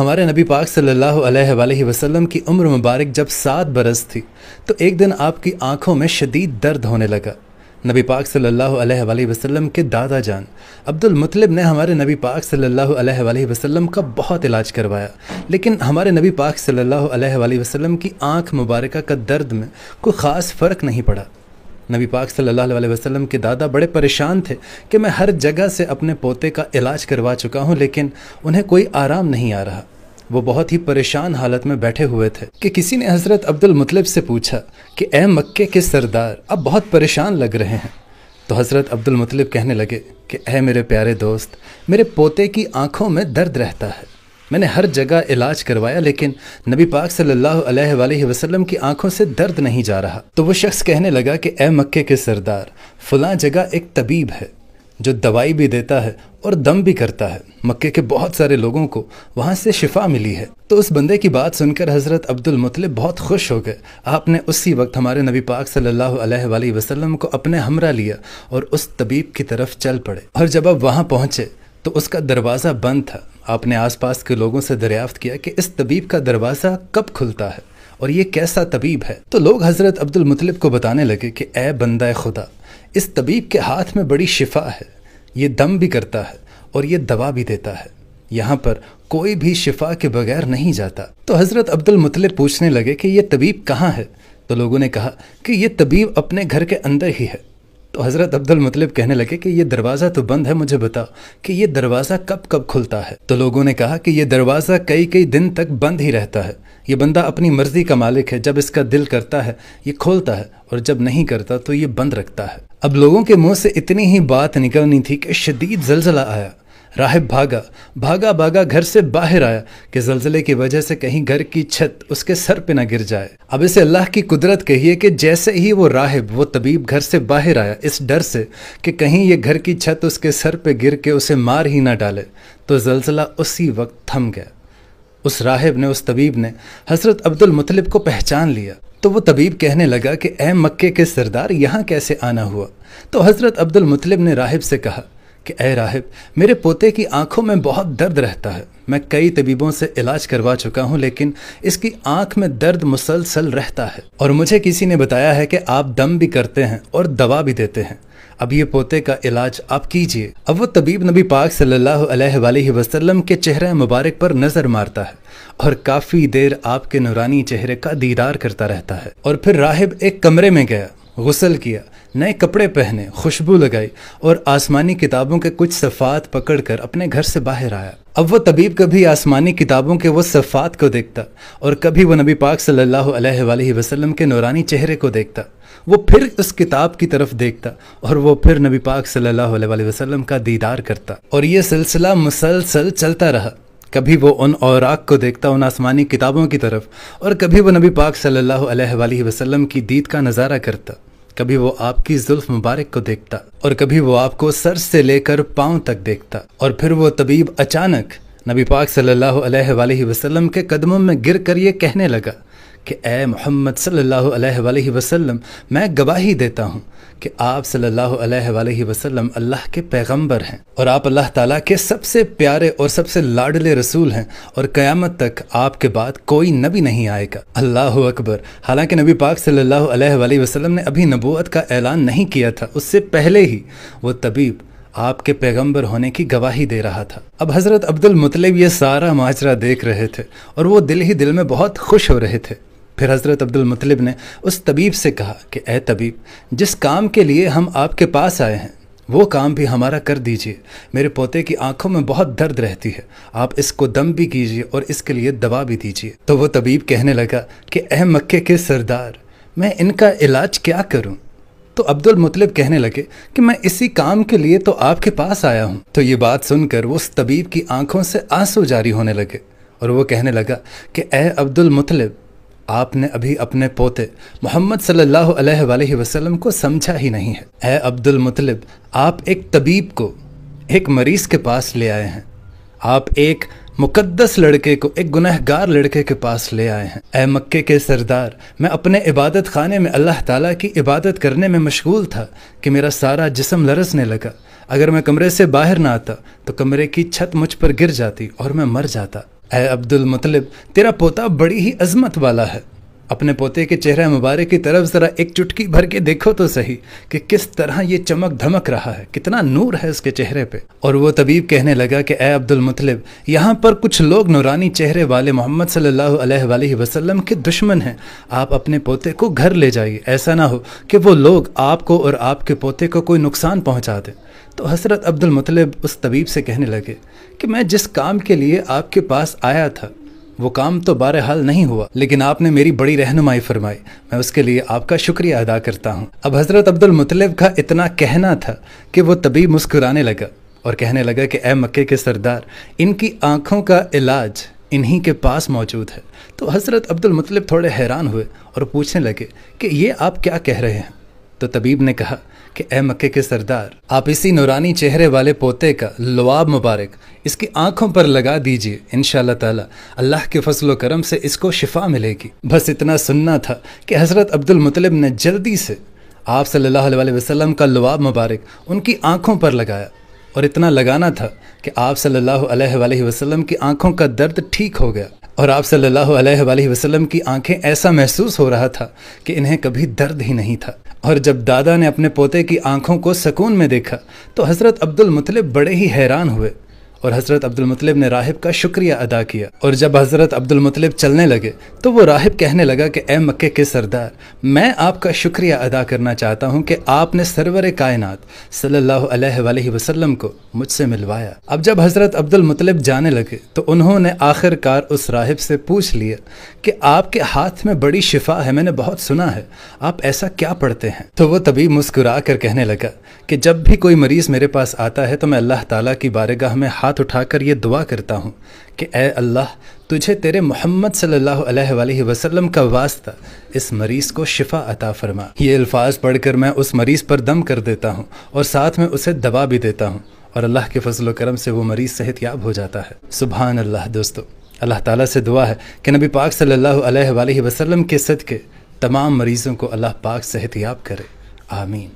ہمارے نبی پاک صلی اللہ علیہ وآلہ وسلم کی عمر مبارک جب 7 برس تھی تو ایک دن آپ کی آنکھوں میں شدید درد ہونے لگا۔ نبی پاک صلی اللہ علیہ وآلہ وسلم کے دادا جان عبد المطلب نے ہمارے نبی پاک صلی اللہ علیہ وآلہ وسلم کا بہت علاج کروایا، لیکن ہمارے نبی پاک صلی اللہ علیہ وآلہ وسلم کی آنکھ مبارکہ کا درد میں کوئی خاص فرق نہیں پڑا۔ نبی پاک صلی اللہ علیہ وسلم کے دادا بڑے پریشان تھے کہ میں ہر جگہ سے اپنے پوتے کا علاج کروا چکا ہوں لیکن انہیں کوئی آرام نہیں آ رہا۔ وہ بہت ہی پریشان حالت میں بیٹھے ہوئے تھے کہ کسی نے حضرت عبد المطلب سے پوچھا کہ اے مکے کے سردار، اب بہت پریشان لگ رہے ہیں۔ تو حضرت عبد المطلب کہنے لگے کہ اے میرے پیارے دوست، میرے پوتے کی آنکھوں میں درد رہتا ہے، میں نے ہر جگہ علاج کروایا لیکن نبی پاک صلی اللہ علیہ وآلہ وسلم کی آنکھوں سے درد نہیں جا رہا۔ تو وہ شخص کہنے لگا کہ اے مکے کے سردار، فلاں جگہ ایک طبیب ہے جو دوائی بھی دیتا ہے اور دم بھی کرتا ہے، مکے کے بہت سارے لوگوں کو وہاں سے شفا ملی ہے۔ تو اس بندے کی بات سن کر حضرت عبد المطلب بہت خوش ہو گئے۔ آپ نے اسی وقت ہمارے نبی پاک صلی اللہ علیہ وآلہ وسلم کو اپنے ہمراہ لیا اور اس طبیب کی طرف چل پڑے، اور جب آپ وہاں پہنچے تو اس کا دروازہ بند تھا۔ آپ نے آس پاس کے لوگوں سے دریافت کیا کہ اس طبیب کا دروازہ کب کھلتا ہے اور یہ کیسا طبیب ہے؟ تو لوگ حضرت عبد المطلب کو بتانے لگے کہ اے بندہ خدا، اس طبیب کے ہاتھ میں بڑی شفا ہے، یہ دم بھی کرتا ہے اور یہ دوا بھی دیتا ہے، یہاں پر کوئی بھی شفا کے بغیر نہیں جاتا۔ تو حضرت عبد المطلب پوچھنے لگے کہ یہ طبیب کہاں ہے؟ تو لوگوں نے کہا کہ یہ طبیب اپنے گھر کے اندر ہی ہے۔ تو حضرت عبد المطلب کہنے لگے کہ یہ دروازہ تو بند ہے، مجھے بتاؤ کہ یہ دروازہ کب کب کھلتا ہے؟ تو لوگوں نے کہا کہ یہ دروازہ کئی دن تک بند ہی رہتا ہے، یہ بندہ اپنی مرضی کا مالک ہے، جب اس کا دل کرتا ہے یہ کھولتا ہے اور جب نہیں کرتا تو یہ بند رکھتا ہے۔ اب لوگوں کے منہ سے اتنی ہی بات نکلنی تھی کہ شدید زلزلہ آیا۔ راہب بھاگا گھر سے باہر آیا کہ زلزلے کی وجہ سے کہیں گھر کی چھت اس کے سر پہ نہ گر جائے۔ اب اسے اللہ کی قدرت کہیے کہ جیسے ہی وہ راہب، وہ طبیب گھر سے باہر آیا اس ڈر سے کہ کہیں یہ گھر کی چھت اس کے سر پہ گر کے اسے مار ہی نہ ڈالے، تو زلزلہ اسی وقت تھم گیا۔ اس راہب نے، اس طبیب نے حضرت عبد المطلب کو پہچان لیا۔ تو وہ طبیب کہنے لگا کہ اے مکے کے سردار، یہاں کیسے آنا ہوا؟ تو حضرت عبد المطلب نے راہب سے کہا کہ اے راہب، میرے پوتے کی آنکھوں میں بہت درد رہتا ہے، میں کئی طبیبوں سے علاج کروا چکا ہوں لیکن اس کی آنکھ میں درد مسلسل رہتا ہے، اور مجھے کسی نے بتایا ہے کہ آپ دم بھی کرتے ہیں اور دوا بھی دیتے ہیں، اب یہ پوتے کا علاج آپ کیجئے۔ اب وہ طبیب نبی پاک صلی اللہ علیہ وآلہ وسلم کے چہرے مبارک پر نظر مارتا ہے اور کافی دیر آپ کے نورانی چہرے کا دیدار کرتا رہتا ہے، اور پھر راہب ایک کمرے میں گیا، غسل کیا، نئے کپڑے پہنے، خوشبو لگائی اور آسمانی کتابوں کے کچھ صفحات پکڑ کر اپنے گھر سے باہر آیا۔ اب وہ طبیب کبھی آسمانی کتابوں کے وہ صفحات کو دیکھتا اور کبھی وہ نبی پاک صلی اللہ علیہ وآلہ وسلم کے نورانی چہرے کو دیکھتا، وہ پھر اس کتاب کی طرف دیکھتا اور وہ پھر نبی پاک صلی اللہ علیہ وآلہ وسلم کا دیدار کرتا، اور یہ سلسلہ مسلسل چلتا رہا۔ کبھی وہ ان اوراق کو دیکھتا، ان آسمانی کتابوں کی طرف، اور کبھی وہ نبی پاک صلی اللہ علیہ وآلہ وسلم کی دید کا نظارہ کرتا، کبھی وہ آپ کی زلف مبارک کو دیکھتا اور کبھی وہ آپ کو سر سے لے کر پاؤں تک دیکھتا، اور پھر وہ طبیب اچانک نبی پاک صلی اللہ علیہ وآلہ وسلم کے قدموں میں گر کر یہ کہنے لگا کہ اے محمد صلی اللہ علیہ وآلہ وسلم، میں گواہی دیتا ہوں کہ آپ صلی اللہ علیہ وآلہ وسلم اللہ کے پیغمبر ہیں اور آپ اللہ تعالیٰ کے سب سے پیارے اور سب سے لاڈلے رسول ہیں، اور قیامت تک آپ کے بعد کوئی نبی نہیں آئے گا۔ اللہ اکبر۔ حالانکہ نبی پاک صلی اللہ علیہ وآلہ وسلم نے ابھی نبوت کا اعلان نہیں کیا تھا، اس سے پہلے ہی وہ طبیب آپ کے پیغمبر ہونے کی گواہی دے رہا تھا۔ اب حضرت عبد المطلب یہ سارا ماجرا دیکھ رہے تھے اور وہ دل ہی دل میں بہت خوش ہو رہے تھے۔ پھر حضرت عبد المطلب نے اس طبیب سے کہا کہ اے طبیب، جس کام کے لیے ہم آپ کے پاس آئے ہیں وہ کام بھی ہمارا کر دیجئے، میرے پوتے کی آنکھوں میں بہت درد رہتی ہے، آپ اس کو دم بھی کیجئے اور اس کے لیے دوا بھی دیجئے۔ تو وہ طبیب کہنے لگا کہ اے مکے کے سردار، میں ان کا علاج کیا کروں؟ تو عبد المطلب کہنے لگے کہ میں اسی کام کے لیے تو آپ کے پاس آیا ہوں۔ تو یہ بات سن کر وہ اس طبیب کی آنکھوں سے آنسو جاری ہونے لگے اور وہ کہنے لگا کہ اے عبد المطلب، آپ نے ابھی اپنے پوتے محمد صلی اللہ علیہ وآلہ وسلم کو سمجھا ہی نہیں ہے۔ اے عبد المطلب، آپ ایک طبیب کو ایک مریض کے پاس لے آئے ہیں، آپ ایک مقدس لڑکے کو ایک گنہگار لڑکے کے پاس لے آئے ہیں۔ اے مکے کے سردار، میں اپنے عبادت خانے میں اللہ تعالیٰ کی عبادت کرنے میں مشغول تھا کہ میرا سارا جسم لرزنے لگا، اگر میں کمرے سے باہر نہ آتا تو کمرے کی چھت مجھ پر گر جاتی اور میں مر جاتا۔ اے عبد المطلب، تیرا پوتا بڑی ہی عظمت والا ہے، اپنے پوتے کے چہرہ مبارک کی طرف ذرا ایک چٹکی بھر کے دیکھو تو صحیح کہ کس طرح یہ چمک دھمک رہا ہے، کتنا نور ہے اس کے چہرے پہ۔ اور وہ طبیب کہنے لگا کہ اے عبد المطلب، یہاں پر کچھ لوگ نورانی چہرے والے محمد صلی اللہ علیہ وآلہ وسلم کے دشمن ہیں، آپ اپنے پوتے کو گھر لے جائیے، ایسا نہ ہو کہ وہ لوگ آپ کو اور آپ کے پوتے کو کوئی نقصان پہنچا دیں۔ تو حضرت عبد المطلب اس طبیب سے کہنے لگے کہ میں جس کام کے لیے آپ کے پاس آیا تھا وہ کام تو بہرحال نہیں ہوا، لیکن آپ نے میری بڑی رہنمائی فرمائی، میں اس کے لیے آپ کا شکریہ ادا کرتا ہوں۔ اب حضرت عبد المطلب کا اتنا کہنا تھا کہ وہ طبیب مسکرانے لگا اور کہنے لگا کہ اے مکے کے سردار، ان کی آنکھوں کا علاج انہی کے پاس موجود ہے۔ تو حضرت عبد المطلب تھوڑے حیران ہوئے اور پوچھنے لگے کہ یہ آپ کیا کہہ رہے ہیں؟ تو طبیب نے کہا کہ اے مکے کے سردار، آپ اسی نورانی چہرے والے پوتے کا لعاب مبارک اس کی آنکھوں پر لگا دیجئے، انشاءاللہ تعالی اللہ کے فضل و کرم سے اس کو شفا ملے گی۔ بس اتنا سننا تھا کہ حضرت عبد المطلب نے جلدی سے آپ صلی اللہ علیہ وسلم کا لعاب مبارک ان کی آنکھوں پر لگایا، اور اتنا لگانا تھا کہ آپ صلی اللہ علیہ وآلہ وسلم کی آنکھوں کا درد ٹھیک ہو گیا، اور آپ صلی اللہ علیہ وآلہ وسلم کی آنکھیں ایسا محسوس ہو رہا تھا کہ انہیں کبھی درد ہی نہیں تھا۔ اور جب دادا نے اپنے پوتے کی آنکھوں کو سکون میں دیکھا تو حضرت عبد المطلب بڑے ہی حیران ہوئے، اور حضرت عبد المطلب نے راہب کا شکریہ ادا کیا۔ اور جب حضرت عبد المطلب چلنے لگے تو وہ راہب کہنے لگا کہ اے مکے کے سردار، میں آپ کا شکریہ ادا کرنا چاہتا ہوں کہ آپ نے سرور کائنات صلی اللہ علیہ وآلہ وسلم کو مجھ سے ملوایا۔ اب جب حضرت عبد المطلب جانے لگے تو انہوں نے آخر کار اس راہب سے پوچھ لیا کہ آپ کے ہاتھ میں بڑی شفا ہے، میں نے بہت سنا ہے، آپ ایسا کیا پڑھتے ہیں؟ تو وہ طبیب مسکرا کر کہنے لگا کہ جب بھی کوئی مریض میرے پاس آتا ہے تو میں اللہ تعالیٰ کی بارگاہ میں ہاتھ اٹھا کر یہ دعا کرتا ہوں کہ اے اللہ، تجھے تیرے محمد صلی اللہ علیہ وآلہ وسلم کا واسطہ اس مریض کو شفا عطا فرما۔ یہ الفاظ پڑھ کر میں اس مریض پر دم کر دیتا ہوں اور ساتھ میں اسے دوا بھی دیتا ہوں، اور اللہ کے فضل و کرم سے وہ مریض صحت یاب ہو جاتا ہے۔ سبحان اللہ۔ دوستو، اللہ تعالیٰ سے دعا ہے کہ نبی پاک صلی اللہ علیہ وآلہ وسلم کے صدقے تمام مریضوں کو اللہ پاک صحت یاب کرے، آمین۔